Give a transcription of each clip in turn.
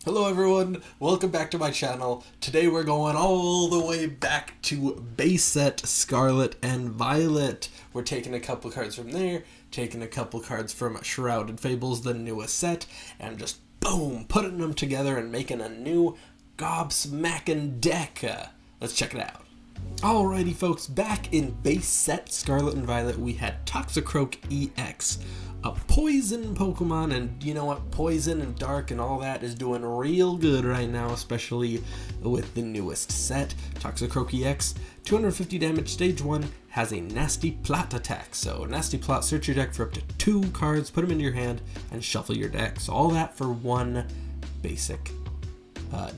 Hello everyone, welcome back to my channel. Today we're going all the way back to base set Scarlet and Violet. We're taking a couple cards from there, taking a couple cards from Shrouded Fables, the newest set, and just boom, putting them together and making a new gobsmacking deck. Let's check it out. Alrighty folks, back in base set Scarlet and Violet we had Toxicroak EX, a poison Pokemon, and you know what, poison and dark and all that is doing real good right now, especially with the newest set. Toxicroak EX, 250 damage, stage 1, has a Nasty Plot attack. So Nasty Plot, search your deck for up to 2 cards, put them into your hand, and shuffle your deck. So all that for 1 basic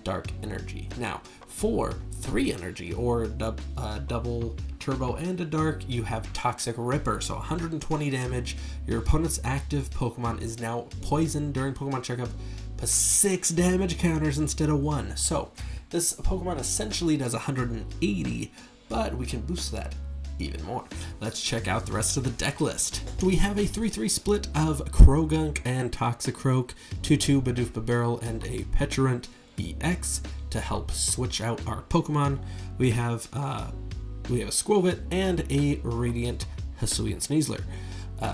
dark energy. Now, for 3 energy or double turbo and a dark, you have Toxic Ripper, so 120 damage. Your opponent's active Pokemon is now poisoned during Pokemon checkup, plus 6 damage counters instead of 1. So this Pokemon essentially does 180, but we can boost that even more. Let's check out the rest of the deck list. We have a 3-3 split of Croagunk and Toxicroak, 2-2 Bidoof Bibarel, and a Pecharunt EX to help switch out our Pokemon. We have a Skwovet and a Radiant Hisuian Sneasler.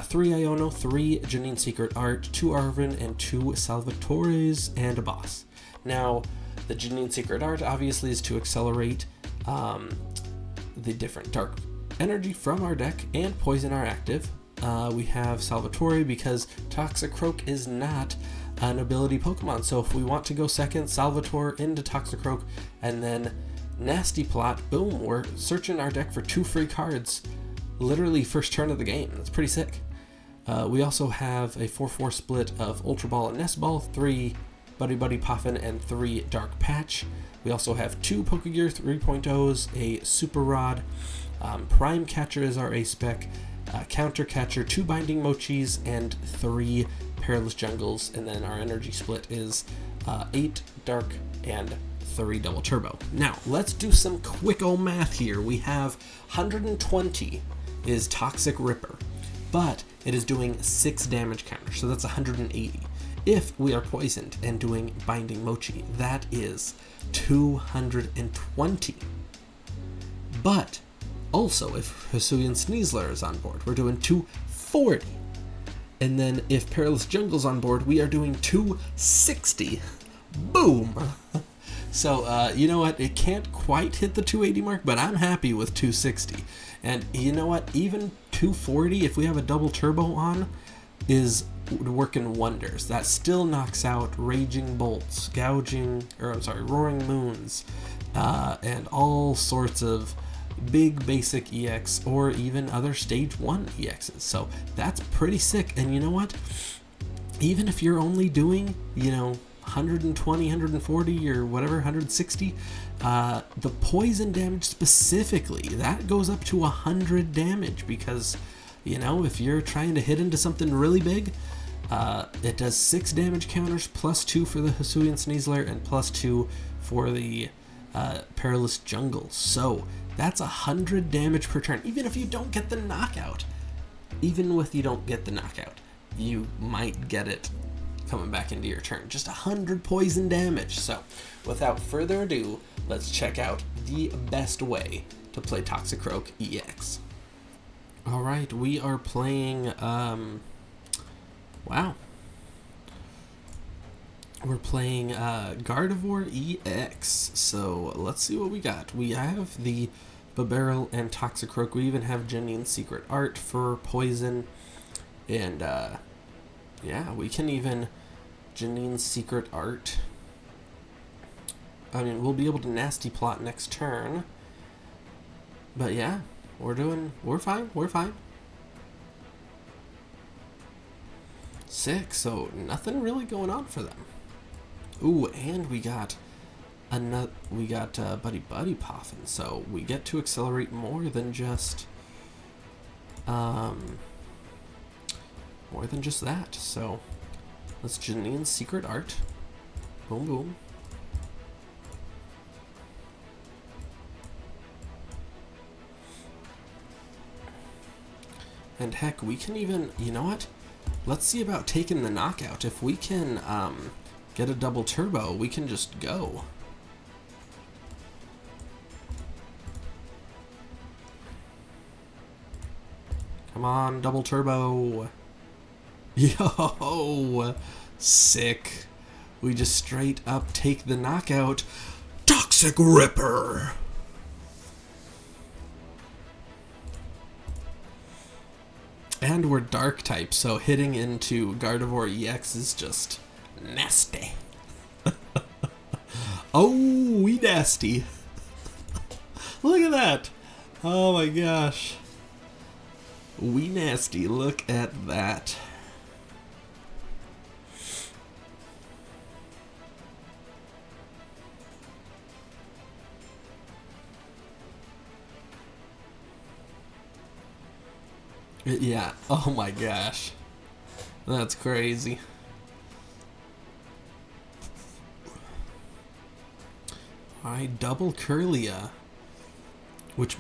3 Iono, 3 Janine Secret Art, 2 Arven, and 2 Salvatore's, and a boss. Now, the Janine Secret Art obviously is to accelerate the different dark energy from our deck and poison our active. We have Salvatore because Toxicroak is not an ability Pokemon, so if we want to go second, Salvatore into Toxicroak, and then Nasty Plot, boom, we're searching our deck for 2 free cards, literally first turn of the game. That's pretty sick. We also have a 4-4 split of Ultra Ball and Nest Ball, 3 Buddy-Buddy Poffin, and 3 Dark Patch. We also have 2 Pokégear 3.0s, a Super Rod, Prime Catcher is our A-Spec, Counter Catcher, 2 Binding Mochis, and 3 Perilous Jungles, and then our energy split is 8 Dark and 3 Double Turbo. Now, let's do some quick old math here. We have 120 is Toxic Ripper, but it is doing 6 damage counter, so that's 180. If we are poisoned and doing Binding Mochi, that is 220. But also, if Hisuian Sneasler is on board, we're doing 240. And then if Perilous Jungle's on board, we are doing 260. Boom! So, you know what, it can't quite hit the 280 mark, but I'm happy with 260. And you know what, even 240, if we have a double turbo on, is working wonders. That still knocks out Raging Bolts, Roaring Moons, and all sorts of big basic EX or even other stage 1 EXs. So that's pretty sick. And you know what? Even if you're only doing, 120, 140 or whatever, 160, the poison damage specifically, that goes up to 100 damage because, if you're trying to hit into something really big, it does 6 damage counters, plus 2 for the Hisuian Sneasler, and plus 2 for the Perilous Jungle. So that's 100 damage per turn, even if you don't get the knockout. Even if you don't get the knockout, you might get it coming back into your turn. Just 100 poison damage. So without further ado, let's check out the best way to play Toxicroak EX. Alright, we are playing, wow. We're playing Gardevoir EX, so let's see what we got. We have the Bibarel and Toxicroak. We even have Janine Secret Art for poison, and yeah, we can even Janine Secret Art. I mean, we'll be able to Nasty Plot next turn, but yeah, we're fine. Sick, so nothing really going on for them. Ooh, and we got Buddy-Buddy Poffin, so we get to accelerate more than just that. So let's Janine Secret Art. Boom, boom. And heck, we can even, you know what? Let's see about taking the knockout. If we can get a double turbo, we can just go. Come on, double turbo. Yo, sick. We just straight up take the knockout. Toxic Ripper. And we're dark type, so hitting into Gardevoir EX is just nasty. Oh, we nasty. Look at that. Oh my gosh. We nasty. Look at that. Yeah, oh my gosh. That's crazy. Alright, double Kirlia.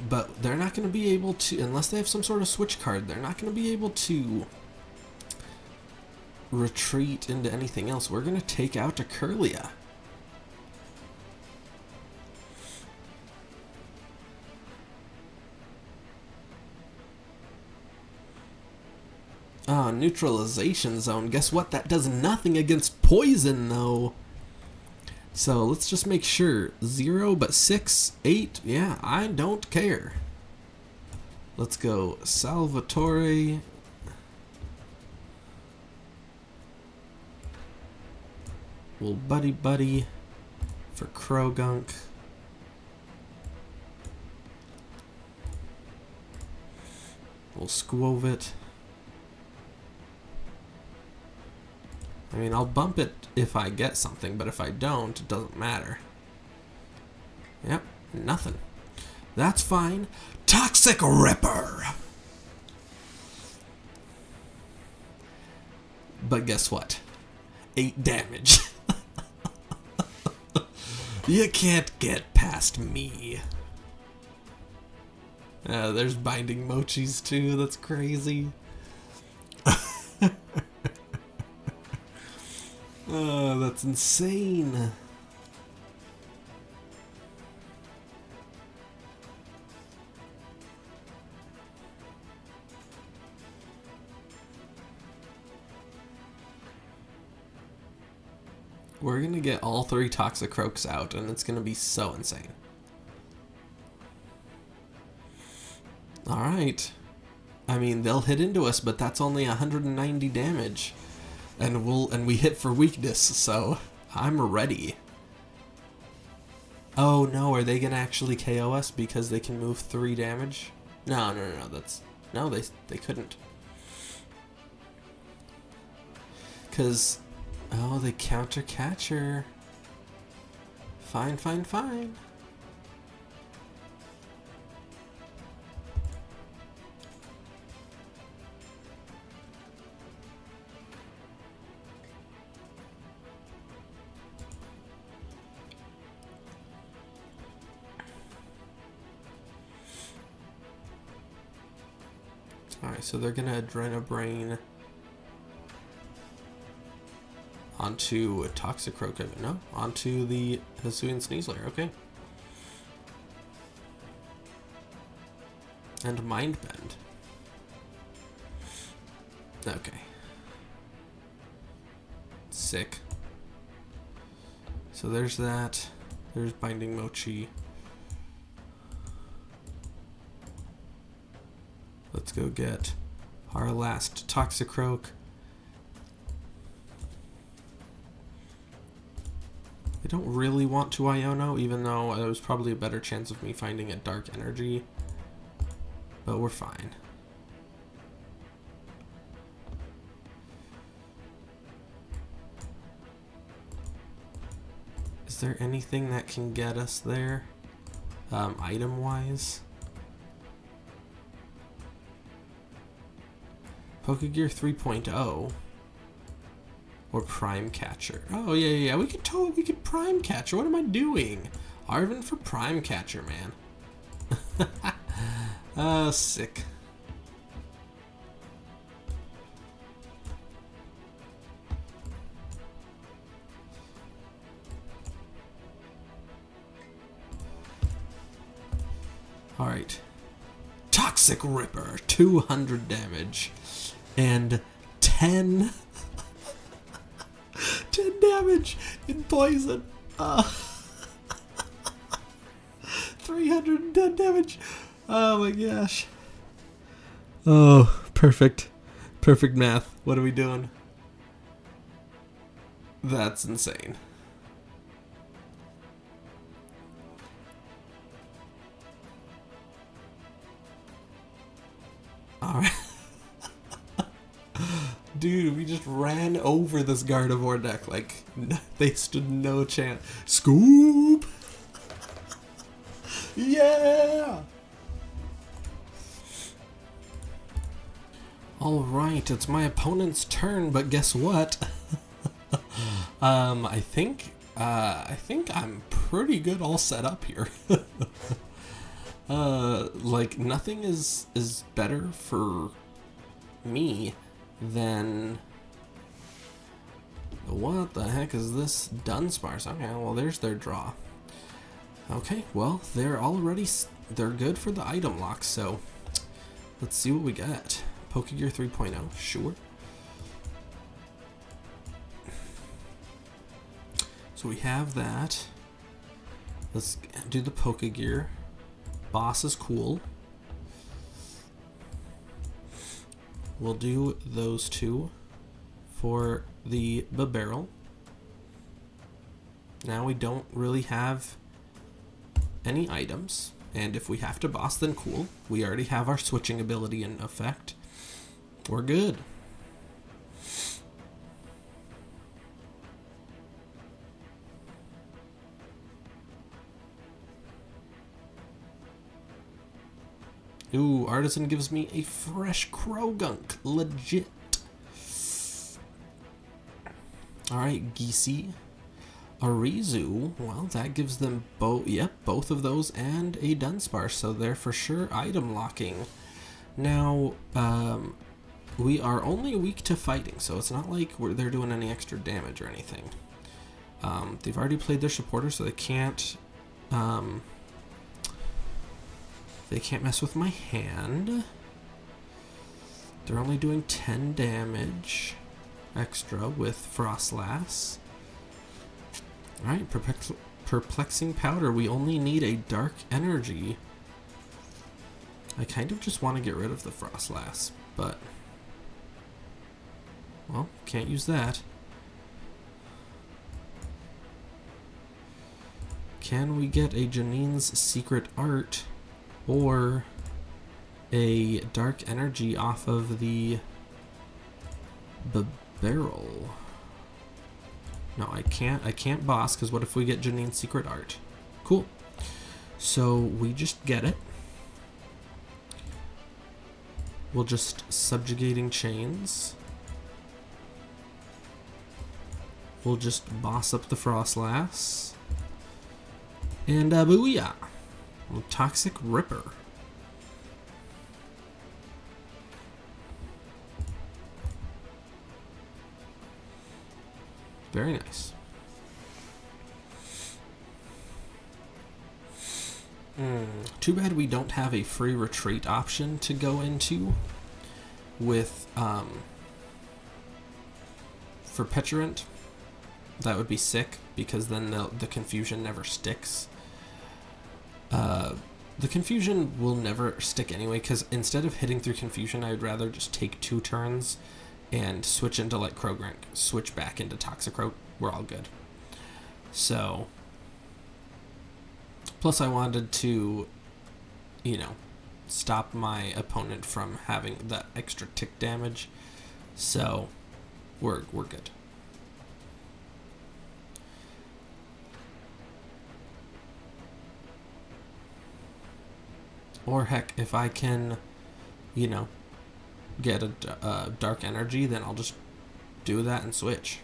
But they're not going to be able to, unless they have some sort of switch card, they're not going to be able to retreat into anything else. We're going to take out a Kirlia. Ah, neutralization zone. Guess what? That does nothing against poison, though. So let's just make sure. 0, but 6, 8. Yeah, I don't care. Let's go Salvatore. We'll Buddy-Buddy for Croagunk. We'll Skwovet. I mean, I'll bump it if I get something, but if I don't, it doesn't matter. Yep, nothing. That's fine. Toxic Ripper! But guess what? 8 damage. You can't get past me. There's Binding Mochis too, that's crazy. Oh, that's insane. We're gonna get all 3 Toxicroaks out, and it's gonna be so insane. Alright. I mean, they'll hit into us, but that's only 190 damage. And we hit for weakness, so I'm ready. Oh no, are they gonna actually KO us because they can move 3 damage? No, that's no, they couldn't. Cause oh, they counter catcher. Fine. Alright, so they're gonna Adrenabrain onto a Toxicroak, no? Onto the Hisuian Sneasler, okay. And Mind Bend. Okay. Sick. So there's that. There's Binding Mochi. Let's go get our last Toxicroak. I don't really want to Iono, even though there was probably a better chance of me finding a Dark Energy. But we're fine. Is there anything that can get us there, item-wise? Pokégear 3.0 or Prime Catcher. Oh yeah, we could Prime Catcher. What am I doing? Arven for Prime Catcher, man. Sick. Alright. Toxic Ripper, 200 damage. And 10... 10 damage in poison. 310 damage. Oh my gosh. Oh, perfect. Perfect math. What are we doing? That's insane. Alright. Dude, we just ran over this Gardevoir deck. Like, they stood no chance. Scoop! Yeah! Alright, it's my opponent's turn, but guess what? I think I'm pretty good all set up here. Like, nothing is better for me than... What the heck is this? Dunsparce. Okay, well, there's their draw. Okay, well, they're good for the item lock, so let's see what we got. Pokégear 3.0, sure. So we have that. Let's do the Pokégear. Boss is cool. We'll do those two for the Bibarel. Now we don't really have any items, and if we have to boss, then cool. We already have our switching ability in effect. We're good. Ooh, Artisan gives me a fresh Croagunk. Legit. Alright, Geesey. Arizu, well, that gives them both, yep, both of those and a Dunsparce, so they're for sure item locking. Now, we are only weak to fighting, so it's not like they're doing any extra damage or anything. They've already played their supporter, so they can't mess with my hand. They're only doing 10 damage extra with Frostlass. Alright, Perplexing Powder. We only need a Dark Energy. I kind of just want to get rid of the Frostlass, but... well, can't use that. Can we get a Janine's Secret Art or a Dark Energy off of the Bibarel? No, I can't boss, because what if we get Janine's Secret Art? Cool. So we just get it. We'll just Subjugating Chains. We'll just boss up the Frostlass. And booyah! Toxic Ripper. Very nice. Too bad we don't have a free retreat option to go into with for Pecharunt. That would be sick, because then the confusion never sticks. The confusion will never stick anyway, because instead of hitting through confusion, I'd rather just take 2 turns and switch into like Croagunk, switch back into Toxicroak. We're all good. So, plus I wanted to, you know, stop my opponent from having that extra tick damage. So, we're good. Or heck, if I can, you know, get a Dark Energy, then I'll just do that and switch.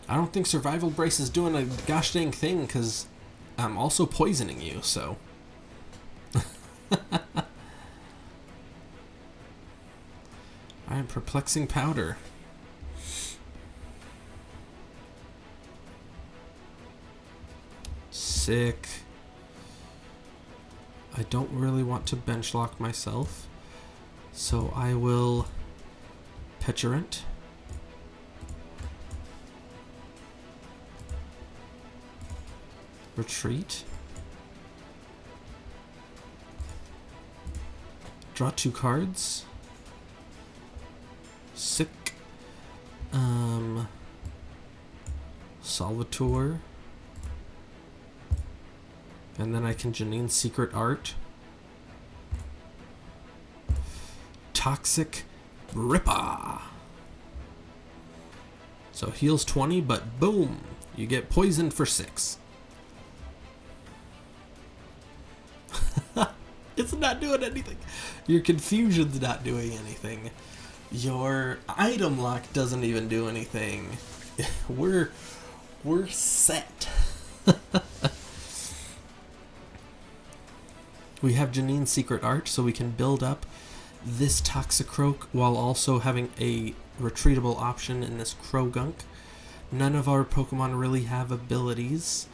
I don't think Survival Brace is doing a gosh dang thing, because I'm also poisoning you, so. Alright, Perplexing Powder. Sick. I don't really want to bench lock myself, so I will Pecharunt. Retreat. Draw 2 cards. Sick. Salvatore. And then I can Janine Secret Art. Toxic Ripper. So heals 20, but boom, you get poisoned for 6. It's not doing anything. Your confusion's not doing anything. Your item lock doesn't even do anything. We're set. We have Janine's Secret Art, so we can build up this Toxicroak while also having a retreatable option in this Croagunk. None of our Pokemon really have abilities,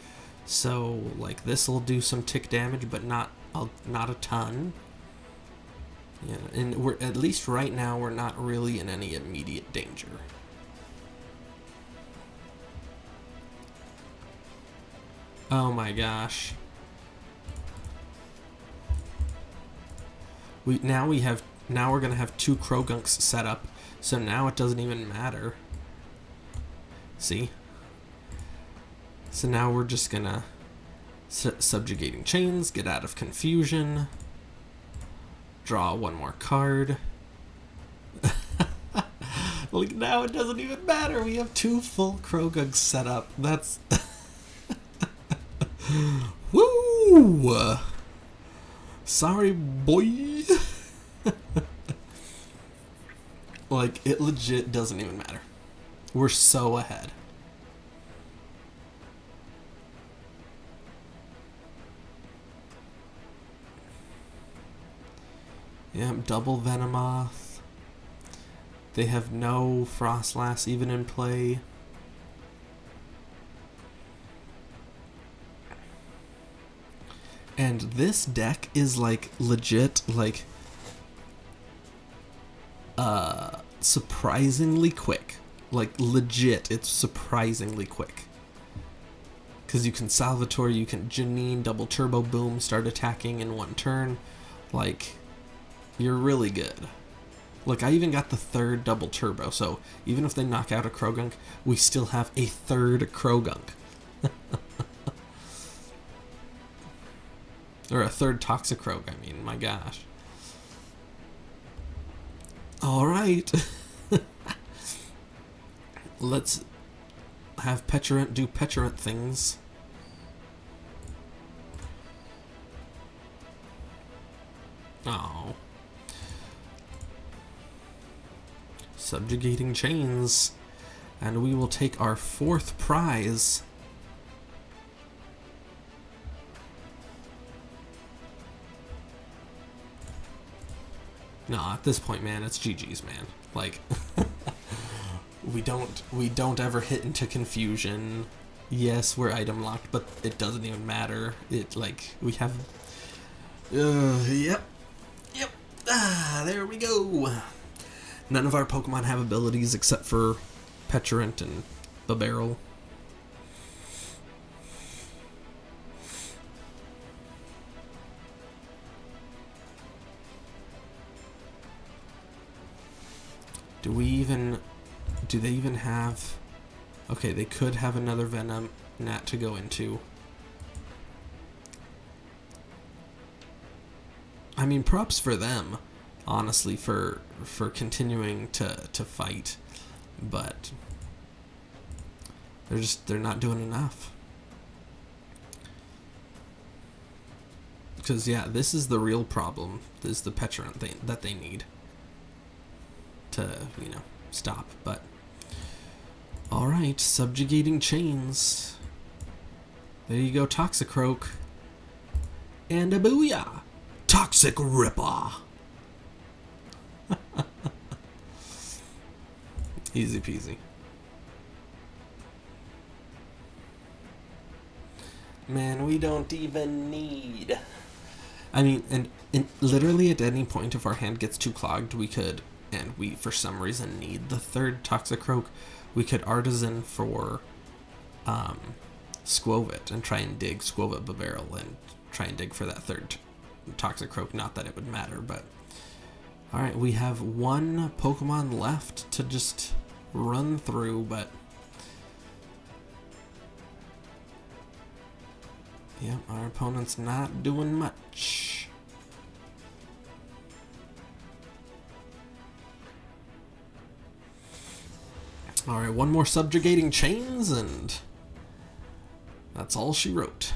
so like this will do some tick damage, but not a ton. Yeah, and we're at least right now we're not really in any immediate danger. Oh my gosh. Now we're gonna have 2 Croagunks set up, so now it doesn't even matter. See? So now we're just gonna subjugating chains, get out of confusion, draw 1 more card. Like now it doesn't even matter. We have 2 full Croagunks set up. That's woo! Sorry, boy. Like, it legit doesn't even matter. We're so ahead. Yep, double Venomoth. They have no Frostlass even in play. And this deck is like legit, like surprisingly quick. Like legit, it's surprisingly quick. Because you can Salvatore, you can Janine, double Turbo Boom, start attacking in 1 turn. Like, you're really good. Look, I even got the 3rd double Turbo, so even if they knock out a Croagunk, we still have a 3rd Croagunk. Or a 3rd Toxicroak, I mean, my gosh. Alright. Let's have Pecharunt do Pecharunt things. Oh. Subjugating chains. And we will take our 4th prize. No, at this point, man, it's GG's, man. Like, we don't ever hit into confusion. Yes, we're item locked, but it doesn't even matter. It, like, we have... Yep. Ah, there we go. None of our Pokemon have abilities except for Pecharunt and Bibarel. Do they even have... Okay, they could have another Venom Nat to go into. I mean, props for them, honestly, for continuing to fight, but they're not doing enough. Because yeah, this is the real problem. This is the Pecharunt that they need to, you know, stop. But all right, subjugating chains. There you go, Toxicroak, and a booyah, Toxic Ripper. Easy peasy. Man, we don't even need I mean, and literally at any point, if our hand gets too clogged, we could, and we for some reason need the third Toxicroak, we could Artisan for Skwovet and try and dig Skwovet Bibarel and try and dig for that third Toxicroak. Not that it would matter, but alright, we have one Pokemon left to just run through, but yep, our opponent's not doing much. Alright, one more subjugating chains, and that's all she wrote.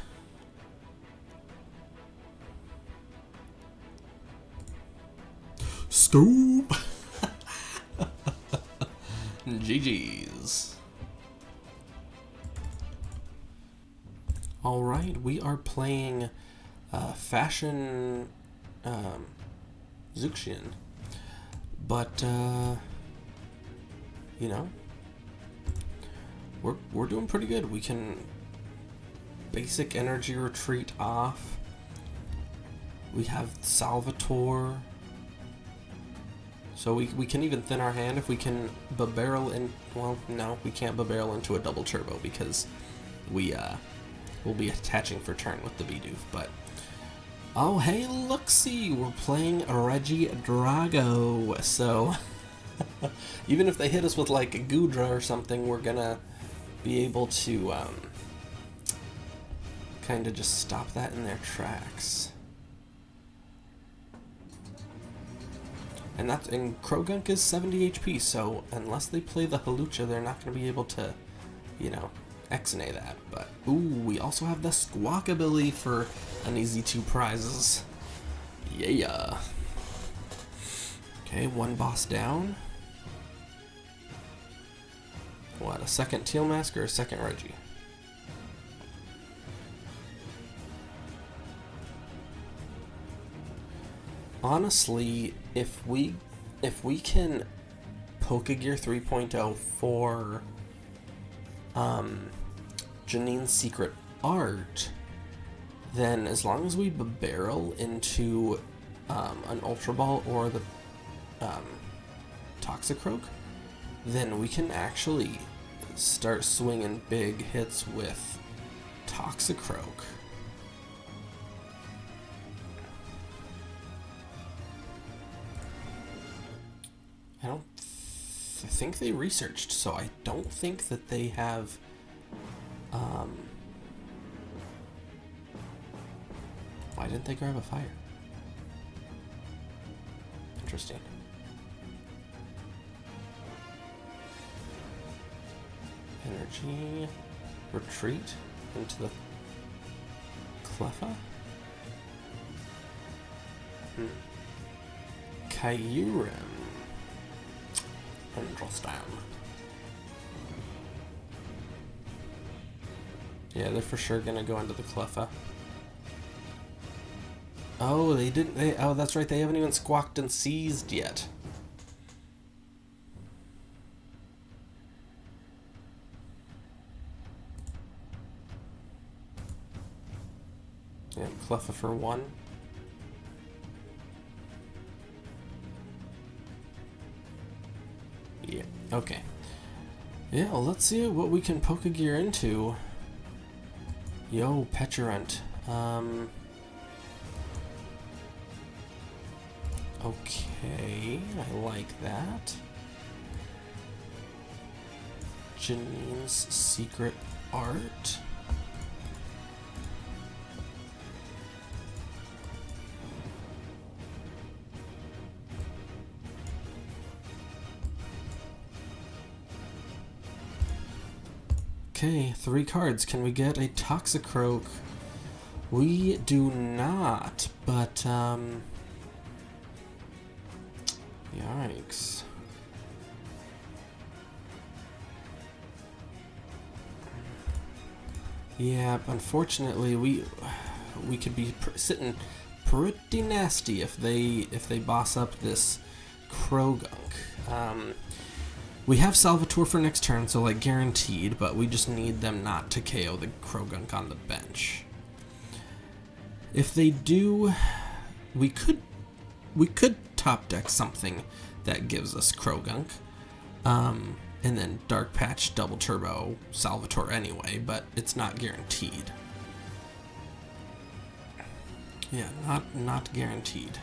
Scoop! GG's. Alright, we are playing Fashion Hisuian. But, you know, we're doing pretty good. We can basic energy retreat off. We have Salvatore. So we can even thin our hand if we can Bibarel in. Well, no, we can't Bibarel into a double turbo because we will be attaching for turn with the Bidoof. But oh hey, look-see, we're playing Regidrago. So even if they hit us with like a Goodra or something, we're gonna be able to kind of just stop that in their tracks. And Croagunk is 70 HP, so unless they play the Halucha, they're not going to be able to, you know, X-nay that. But, ooh, we also have the Squawkabilly for an easy 2 prizes. Yeah. Okay, one boss down. What, a second Teal Mask or a second Reggie? Honestly, if we can Pokégear 3.0 for Janine's Secret Art, then as long as we Bibarel into an Ultra Ball or the Toxicroak, then we can actually start swinging big hits with Toxicroak. I think they researched, so I don't think that they have why didn't they grab a fire? Interesting. Energy retreat into the Cleffa. Kyurem. Interesting. Yeah, they're for sure gonna go into the Cleffa. Oh, they didn't. Oh, that's right. They haven't even squawked and seized yet. Yeah, Cleffa for 1. Yeah, okay. Yeah, well, let's see what we can Pokégear into. Yo, Pecharunt. Okay, I like that. Janine's Secret Art. Okay, 3 cards. Can we get a Toxicroak? We do not, but, yikes. Yeah, unfortunately, we could be sitting pretty nasty if they boss up this Croagunk. We have Salvatore for next turn, so like guaranteed, but we just need them not to KO the Croagunk on the bench. If they do, we could top deck something that gives us Croagunk. And then Dark Patch Double Turbo Salvatore anyway, but it's not guaranteed. Yeah, not guaranteed.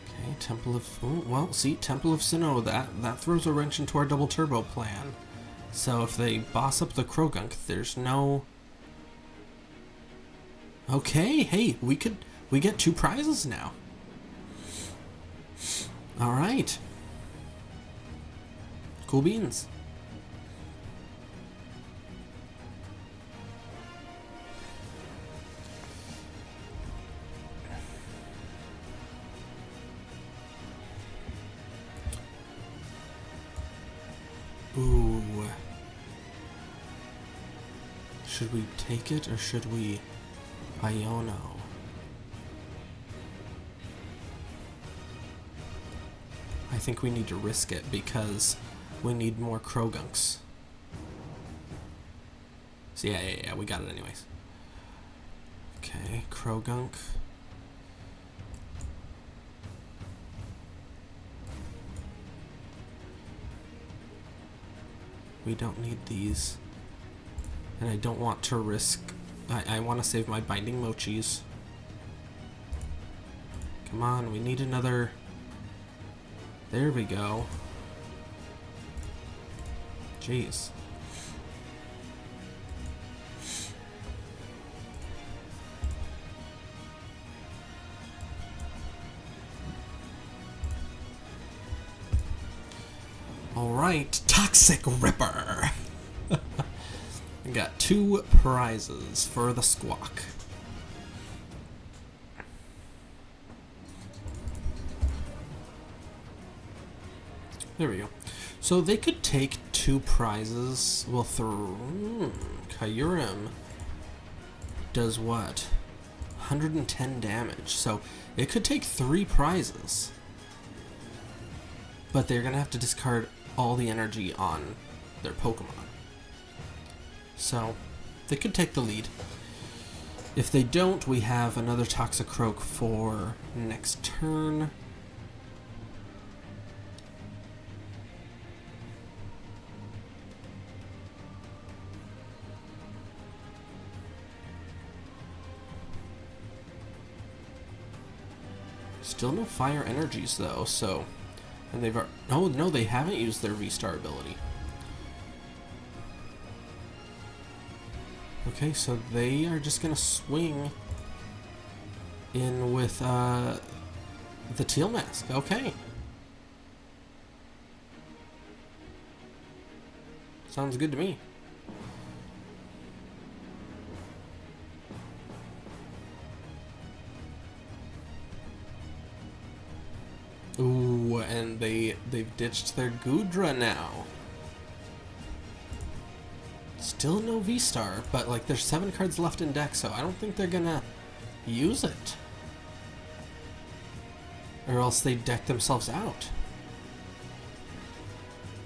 Okay, Temple of... Oh, well, see, Temple of Sinnoh, that throws a wrench into our Double Turbo plan. So if they boss up the Croagunk, there's no... Okay, hey, we get 2 prizes now. Alright. Cool beans. Ooh. Should we take it or should we Iono? I think we need to risk it because we need more Croagunks. So yeah, we got it anyways. Okay, Croagunk. We don't need these. And I don't want to risk... I want to save my Binding Mochis. Come on, we need another... There we go. Jeez. Alright, Toxic Ripper! We got 2 prizes for the Squawk. There we go. So they could take 2 prizes. Well, Kyurem does what? 110 damage. So it could take 3 prizes. But they're going to have to discard all the energy on their Pokemon. So they could take the lead. If they don't, we have another Toxicroak for next turn. Still no fire energies though, so... And they've... Oh no, they haven't used their V-Star ability. Okay, so they are just gonna swing in with the Teal Mask. Okay. Sounds good to me. Ooh, and they've ditched their Goodra now. Still no V-Star, but like there's 7 cards left in deck, so I don't think they're gonna use it. Or else they deck themselves out.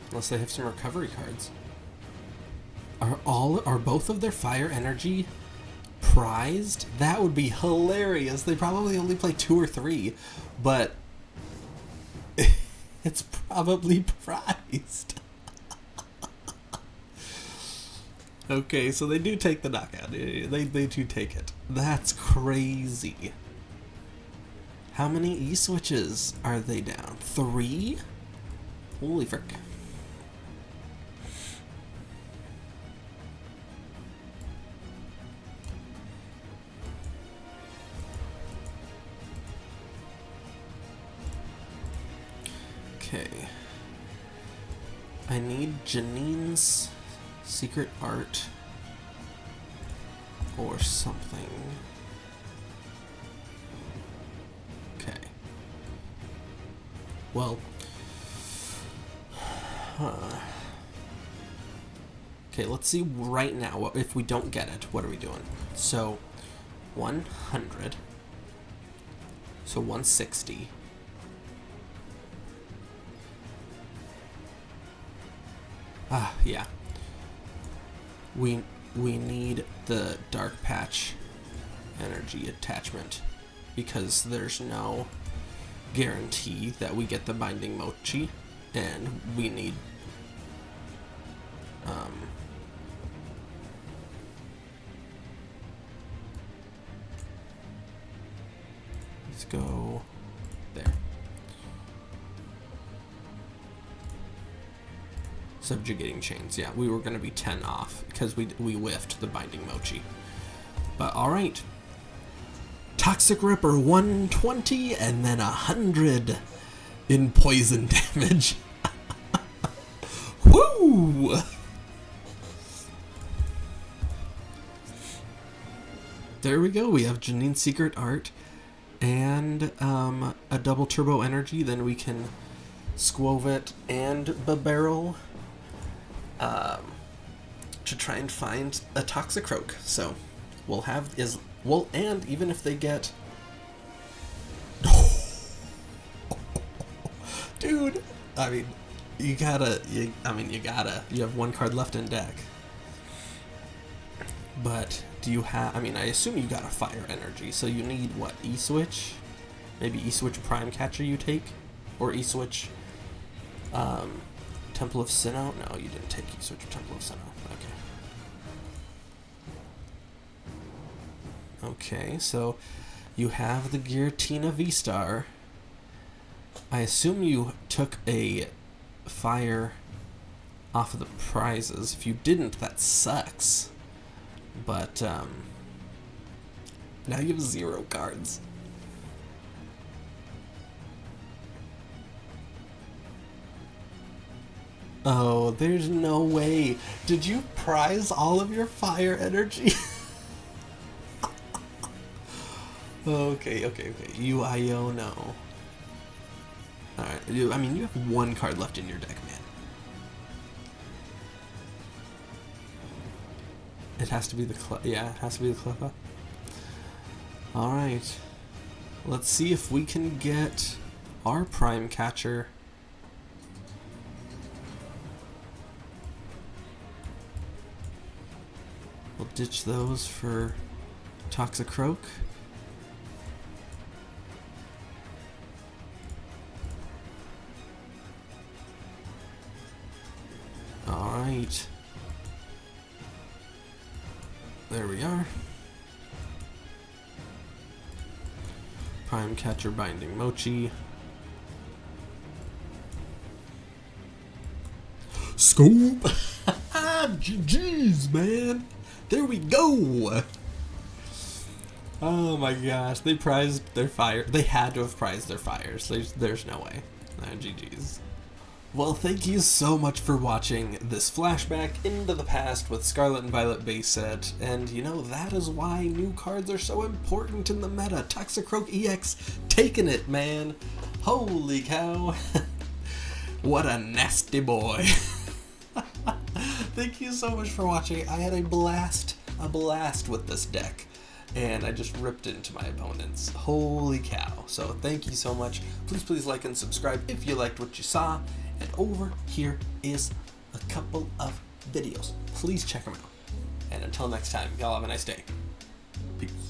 Unless they have some recovery cards. Are both of their fire energy prized? That would be hilarious. They probably only play 2 or 3, but it's probably prized. Okay, so they do take the knockout. They do take it. That's crazy. How many E-switches are they down? 3? Holy frick. Okay. I need Janine's secret art or something. Okay. Well. Okay, let's see right now. If we don't get it, what are we doing? So, 100. So 160. Yeah. we need the Dark Patch energy attachment because there's no guarantee that we get the Binding Mochi, and we need let's go there. Subjugating chains. Yeah, we were going to be 10 off because we whiffed the Binding Mochi. But alright. Toxic Ripper 120 and then 100 in poison damage. Woo! There we go. We have Janine's Secret Art and a double turbo energy. Then we can Skwovet and Bibarel to try and find a Toxicroak. So we'll have and even if they get dude, I mean you have one card left in deck. But do you have, I assume you got a fire energy, so you need what, E-Switch? Maybe E-Switch Prime Catcher you take? Or E-Switch Temple of Sinnoh? No, you didn't take E-Switch or Temple of Sinnoh. Okay, so you have the Giratina V-Star. I assume you took a fire off of the prizes. If you didn't, that sucks. But now you have 0 cards. Oh, there's no way. Did you prize all of your fire energy? Okay. You Iono. Alright, you have 1 card left in your deck, man. It has to be the it has to be the Cleffa. Alright. Let's see if we can get our Prime Catcher. We'll ditch those for Toxicroak. Alright. There we are. Prime Catcher Binding Mochi. Scoop! GG's, man! There we go! Oh my gosh, they prized their fire. They had to have prized their fires. There's no way. GG's. Well, thank you so much for watching this flashback into the past with Scarlet and Violet base set, and that is why new cards are so important in the meta. Toxicroak EX taking it, man. Holy cow. What a nasty boy. Thank you so much for watching. I had a blast with this deck, and I just ripped into my opponents. Holy cow. So thank you so much. Please like and subscribe if you liked what you saw. And over here is a couple of videos. Please check them out. And until next time, y'all have a nice day. Peace.